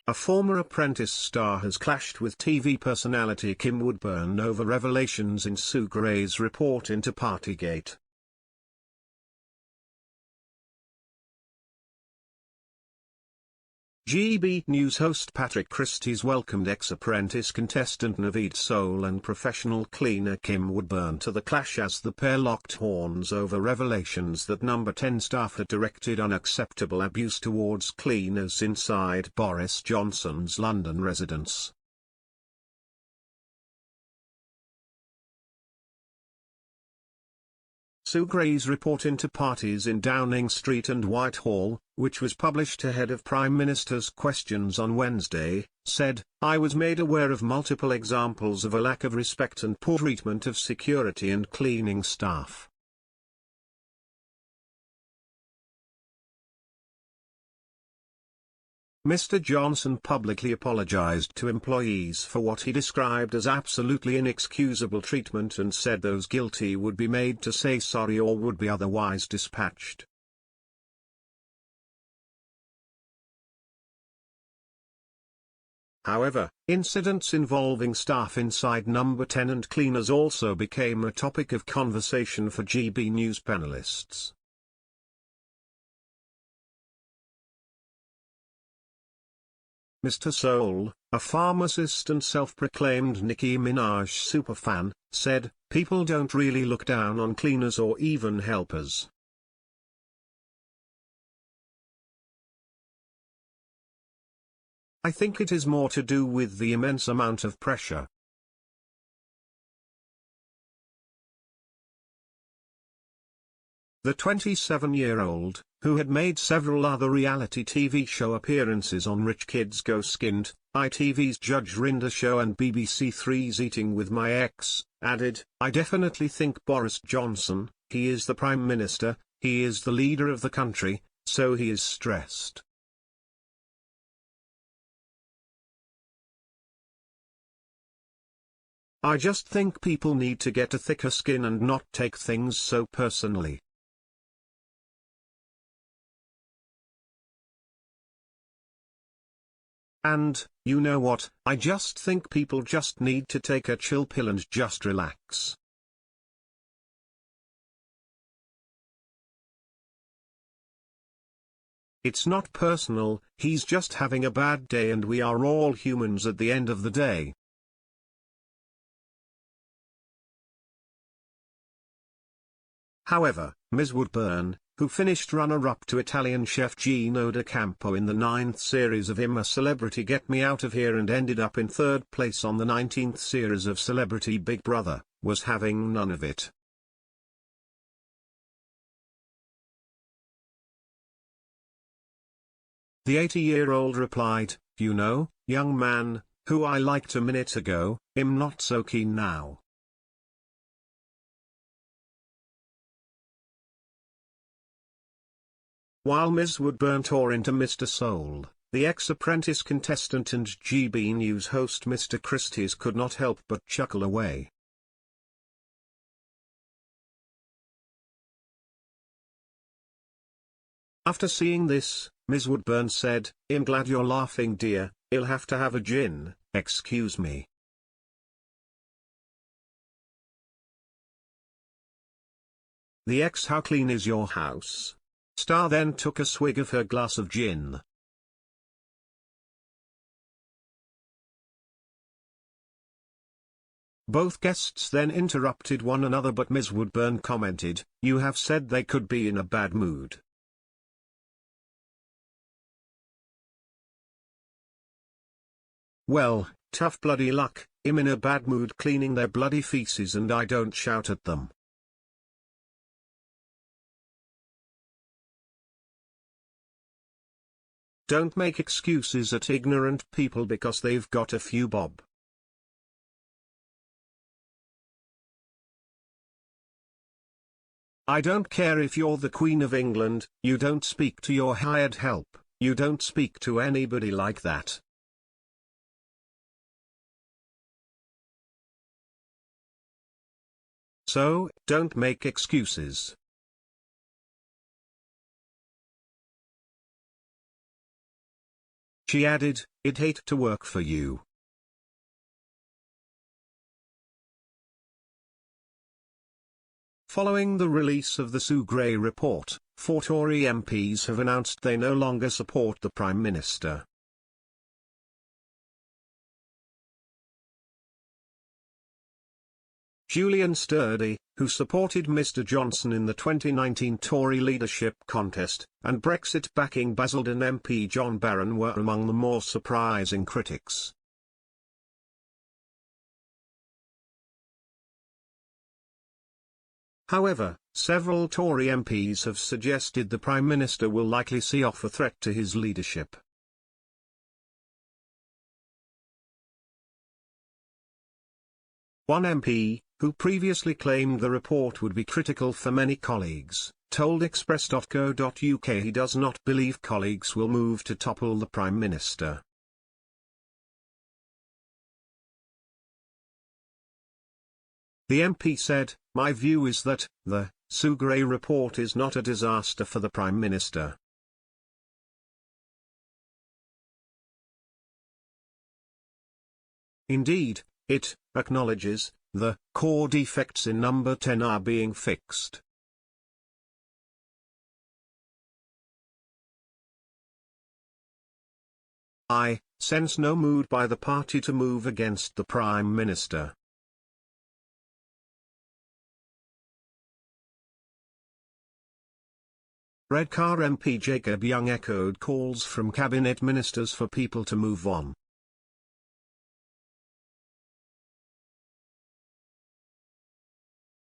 A former Apprentice star has clashed with TV personality Kim Woodburn over revelations in Sue Gray's report into Partygate. GB News host Patrick Christie's welcomed Ex-Apprentice contestant Naveed Soul and professional cleaner Kim Woodburn to the clash as the pair locked horns over revelations that Number 10 staff had directed unacceptable abuse towards cleaners inside Boris Johnson's London residence. Sue Gray's report into parties in Downing Street and Whitehall, which was published ahead of Prime Minister's questions on Wednesday, said, "I was made aware of multiple examples of a lack of respect and poor treatment of security and cleaning staff. Mr. Johnson publicly apologized to employees for what he described as absolutely inexcusable treatment and said those guilty would be made to say sorry or would be otherwise dispatched." However, incidents involving staff inside Number 10 and cleaners also became a topic of conversation for GB News panelists. Mr. Soul, a pharmacist and self-proclaimed Nicki Minaj superfan, said, "People don't really look down on cleaners or even helpers. I think it is more to do with the immense amount of pressure." The 27-year-old, who had made several other reality TV show appearances on Rich Kids Go Skint, ITV's Judge Rinder show and BBC Three's Eating with My Ex, added, "I definitely think Boris Johnson, he is the Prime Minister, he is the leader of the country, so he is stressed. I just think people need to get a thicker skin and not take things so personally. And, you know what, I just think people just need to take a chill pill and just relax. It's not personal, he's just having a bad day and we are all humans at the end of the day." However, Ms. Woodburn, who finished runner-up to Italian chef Gino D'Acampo in the 9th series of I'm a Celebrity Get Me Out of Here and ended up in 3rd place on the 19th series of Celebrity Big Brother, was having none of it. The 80-year-old replied, "You know, young man, who I liked a minute ago, I'm not so keen now." While Ms. Woodburn tore into Mr. Soul, the Ex-Apprentice contestant and GB News host Mr. Christie's could not help but chuckle away. After seeing this, Ms. Woodburn said, "I'm glad you're laughing, dear, I'll have to have a gin, excuse me." The ex "How clean is your house?" star then took a swig of her glass of gin. Both guests then interrupted one another, but Ms. Woodburn commented, "You have said they could be in a bad mood." Well, tough bloody luck, I'm in a bad mood cleaning their bloody feces and I don't shout at them. Don't make excuses at ignorant people because they've got a few bob. I don't care if you're the Queen of England, you don't speak to your hired help, you don't speak to anybody like that. So, don't make excuses. She added, "I'd hate to work for you." Following the release of the Sue Gray report, 4 Tory MPs have announced they no longer support the Prime Minister. Julian Sturdy, who supported Mr Johnson in the 2019 Tory leadership contest, and Brexit-backing Basildon MP John Barron were among the more surprising critics. However, several Tory MPs have suggested the Prime Minister will likely see off a threat to his leadership. One MP, who previously claimed the report would be critical for many colleagues, told Express.co.uk he does not believe colleagues will move to topple the Prime Minister. The MP said, "My view is that, the Sue Gray report is not a disaster for the Prime Minister. Indeed, it acknowledges the core defects in number 10 are being fixed." "I sense no mood by the party to move against the Prime Minister." Redcar MP Jacob Young echoed calls from cabinet ministers for people to move on.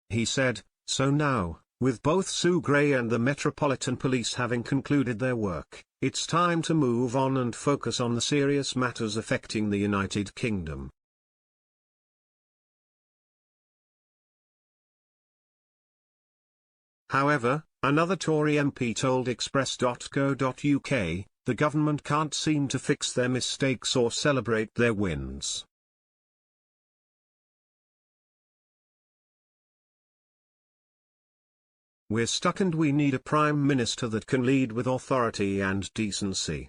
He said, "So now, with both Sue Gray and the Metropolitan Police having concluded their work, it's time to move on and focus on the serious matters affecting the United Kingdom." However, another Tory MP told Express.co.uk, the government can't seem to fix their mistakes or celebrate their wins. "We're stuck and we need a Prime Minister that can lead with authority and decency."